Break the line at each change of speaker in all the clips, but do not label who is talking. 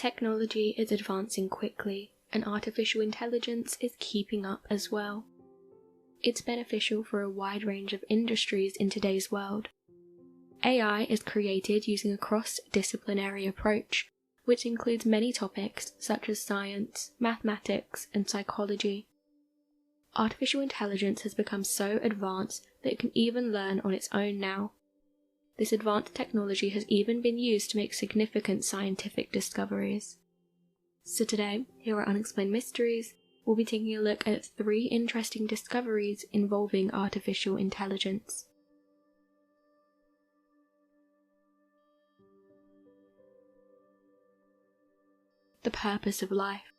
Technology is advancing quickly, and artificial intelligence is keeping up as well. It's beneficial for a wide range of industries in today's world. AI is created using a cross-disciplinary approach, which includes many topics such as science, mathematics, and psychology. Artificial intelligence has become so advanced that it can even learn on its own now. This advanced technology has even been used to make significant scientific discoveries. So today, here at Unexplained Mysteries, we'll be taking a look at 3 interesting discoveries involving artificial intelligence. The purpose of life.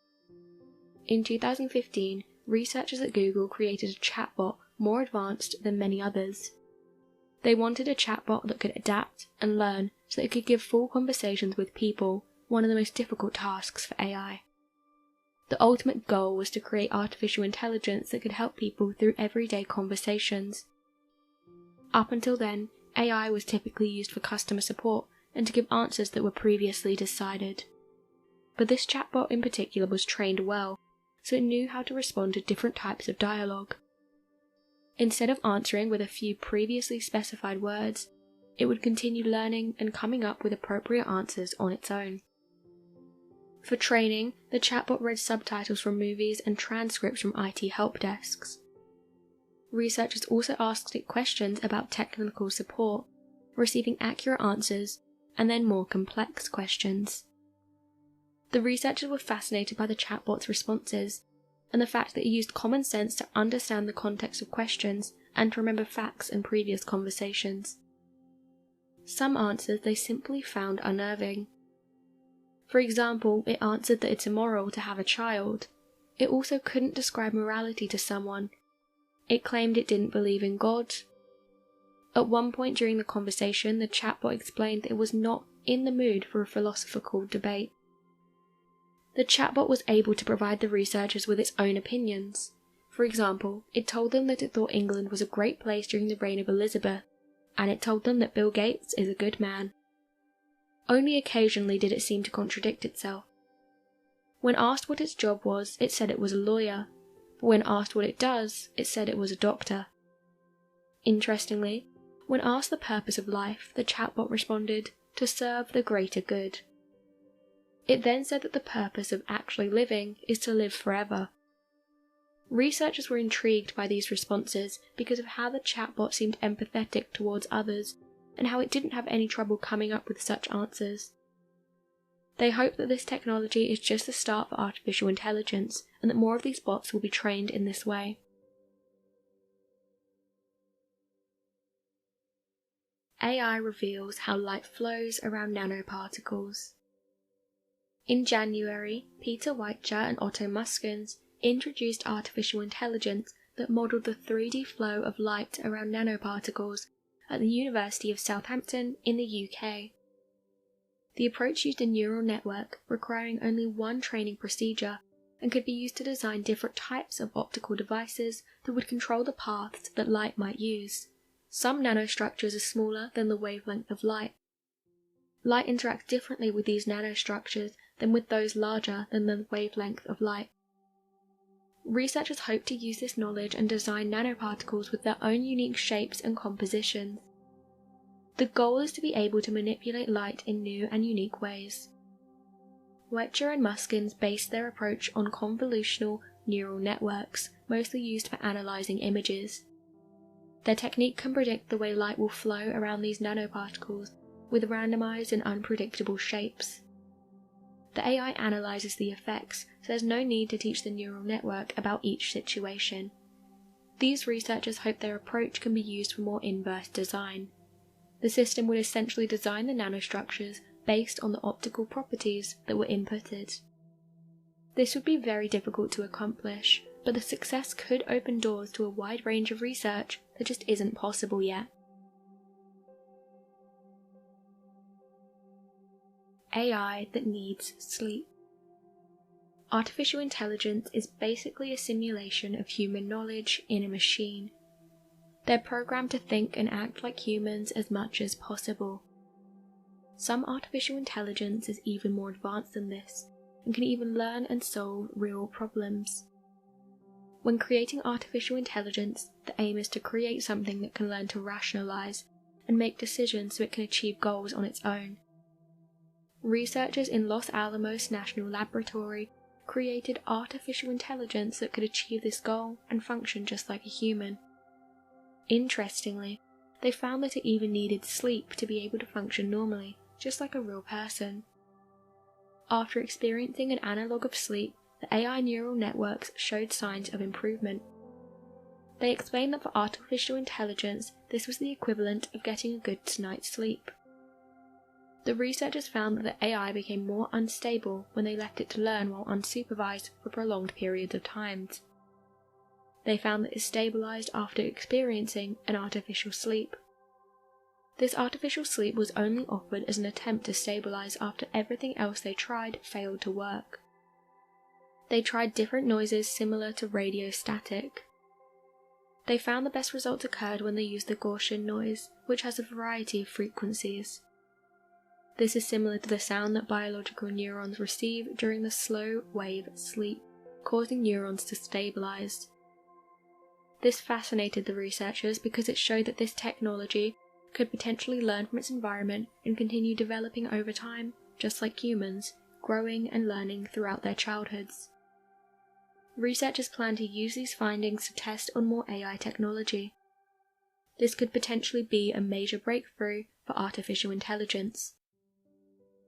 In 2015, researchers at Google created a chatbot more advanced than many others. They wanted a chatbot that could adapt and learn so that it could give full conversations with people, one of the most difficult tasks for AI. The ultimate goal was to create artificial intelligence that could help people through everyday conversations. Up until then, AI was typically used for customer support and to give answers that were previously decided. But this chatbot in particular was trained well, so it knew how to respond to different types of dialogue. Instead of answering with a few previously specified words, it would continue learning and coming up with appropriate answers on its own. For training, the chatbot read subtitles from movies and transcripts from IT help desks. Researchers also asked it questions about technical support, receiving accurate answers, and then more complex questions. The researchers were fascinated by the chatbot's responses, and the fact that it used common sense to understand the context of questions and to remember facts in previous conversations. Some answers they simply found unnerving. For example, it answered that it's immoral to have a child. It also couldn't describe morality to someone. It claimed it didn't believe in God. At one point during the conversation, the chatbot explained that it was not in the mood for a philosophical debate. The chatbot was able to provide the researchers with its own opinions. For example, it told them that it thought England was a great place during the reign of Elizabeth, and it told them that Bill Gates is a good man. Only occasionally did it seem to contradict itself. When asked what its job was, it said it was a lawyer, but when asked what it does, it said it was a doctor. Interestingly, when asked the purpose of life, the chatbot responded, "To serve the greater good." It then said that the purpose of actually living is to live forever. Researchers were intrigued by these responses because of how the chatbot seemed empathetic towards others and how it didn't have any trouble coming up with such answers. They hope that this technology is just the start for artificial intelligence and that more of these bots will be trained in this way. AI reveals how light flows around nanoparticles. In January, Peter Weichert and Otto Muskens introduced artificial intelligence that modelled the 3D flow of light around nanoparticles at the University of Southampton in the UK. The approach used a neural network requiring only one training procedure and could be used to design different types of optical devices that would control the paths that light might use. Some nanostructures are smaller than the wavelength of light. Light interacts differently with these nanostructures than with those larger than the wavelength of light. Researchers hope to use this knowledge and design nanoparticles with their own unique shapes and compositions. The goal is to be able to manipulate light in new and unique ways. Weichert and Muskens based their approach on convolutional neural networks, mostly used for analysing images. Their technique can predict the way light will flow around these nanoparticles with randomized and unpredictable shapes. The AI analyzes the effects, so there's no need to teach the neural network about each situation. These researchers hope their approach can be used for more inverse design. The system would essentially design the nanostructures based on the optical properties that were inputted. This would be very difficult to accomplish, but the success could open doors to a wide range of research that just isn't possible yet. AI that needs sleep. Artificial intelligence is basically a simulation of human knowledge in a machine. They're programmed to think and act like humans as much as possible. Some artificial intelligence is even more advanced than this, and can even learn and solve real problems. When creating artificial intelligence, the aim is to create something that can learn to rationalize and make decisions so it can achieve goals on its own. Researchers in Los Alamos National Laboratory created artificial intelligence that could achieve this goal and function just like a human. Interestingly, they found that it even needed sleep to be able to function normally, just like a real person. After experiencing an analog of sleep, the AI neural networks showed signs of improvement. They explained that for artificial intelligence, this was the equivalent of getting a good night's sleep. The researchers found that the AI became more unstable when they left it to learn while unsupervised for prolonged periods of time. They found that it stabilized after experiencing an artificial sleep. This artificial sleep was only offered as an attempt to stabilize after everything else they tried failed to work. They tried different noises similar to radio static. They found the best results occurred when they used the Gaussian noise, which has a variety of frequencies. This is similar to the sound that biological neurons receive during the slow wave sleep, causing neurons to stabilize. This fascinated the researchers because it showed that this technology could potentially learn from its environment and continue developing over time, just like humans, growing and learning throughout their childhoods. Researchers plan to use these findings to test on more AI technology. This could potentially be a major breakthrough for artificial intelligence.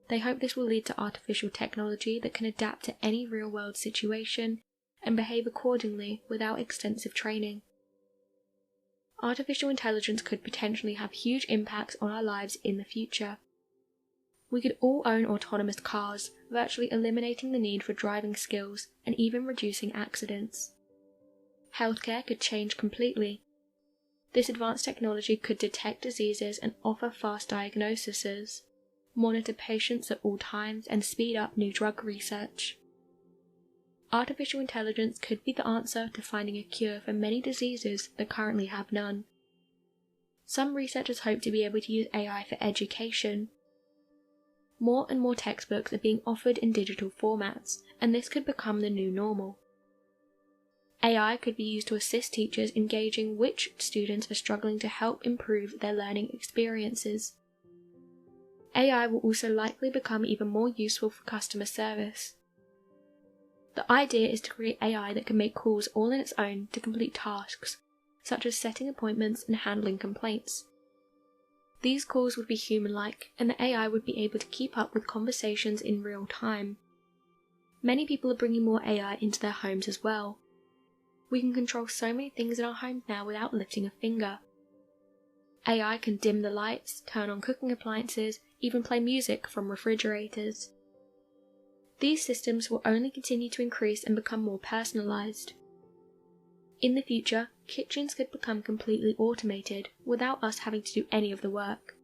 They hope this will lead to artificial technology that can adapt to any real-world situation and behave accordingly without extensive training. Artificial intelligence could potentially have huge impacts on our lives in the future. We could all own autonomous cars, virtually eliminating the need for driving skills and even reducing accidents. Healthcare could change completely. This advanced technology could detect diseases and offer fast diagnoses, monitor patients at all times, and speed up new drug research. Artificial intelligence could be the answer to finding a cure for many diseases that currently have none. Some researchers hope to be able to use AI for education. More and more textbooks are being offered in digital formats, and this could become the new normal. AI could be used to assist teachers in gauging which students are struggling to help improve their learning experiences. AI will also likely become even more useful for customer service. The idea is to create AI that can make calls all on its own to complete tasks, such as setting appointments and handling complaints. These calls would be human-like, and the AI would be able to keep up with conversations in real time. Many people are bringing more AI into their homes as well. We can control so many things in our homes now without lifting a finger. AI can dim the lights, turn on cooking appliances, even play music from refrigerators. These systems will only continue to increase and become more personalized. In the future, kitchens could become completely automated without us having to do any of the work.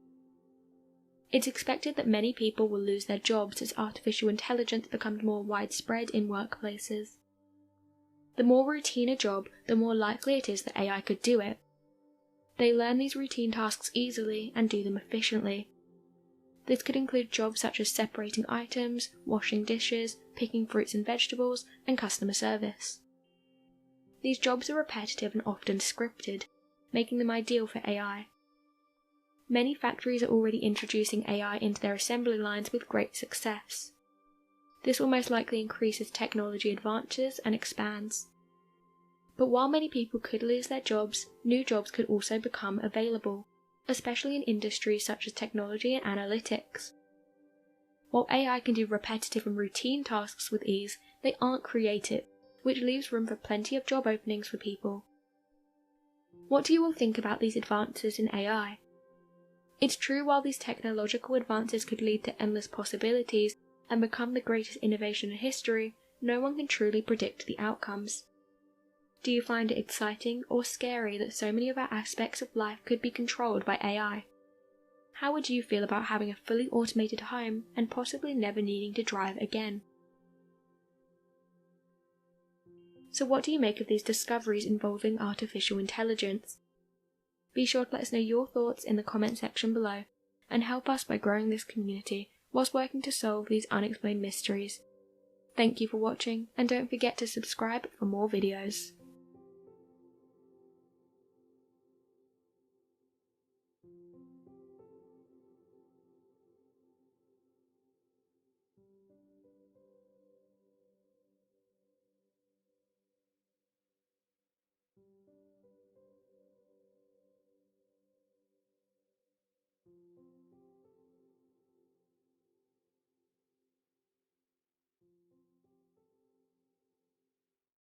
It's expected that many people will lose their jobs as artificial intelligence becomes more widespread in workplaces. The more routine a job, the more likely it is that AI could do it. They learn these routine tasks easily and do them efficiently. This could include jobs such as separating items, washing dishes, picking fruits and vegetables, and customer service. These jobs are repetitive and often scripted, making them ideal for AI. Many factories are already introducing AI into their assembly lines with great success. This will most likely increase as technology advances and expands. But while many people could lose their jobs, new jobs could also become available, especially in industries such as technology and analytics. While AI can do repetitive and routine tasks with ease, they aren't creative, which leaves room for plenty of job openings for people. What do you all think about these advances in AI? It's true, while these technological advances could lead to endless possibilities and become the greatest innovation in history, no one can truly predict the outcomes. Do you find it exciting or scary that so many of our aspects of life could be controlled by AI? How would you feel about having a fully automated home and possibly never needing to drive again? So what do you make of these discoveries involving artificial intelligence? Be sure to let us know your thoughts in the comment section below, and help us by growing this community whilst working to solve these unexplained mysteries. Thank you for watching, and don't forget to subscribe for more videos.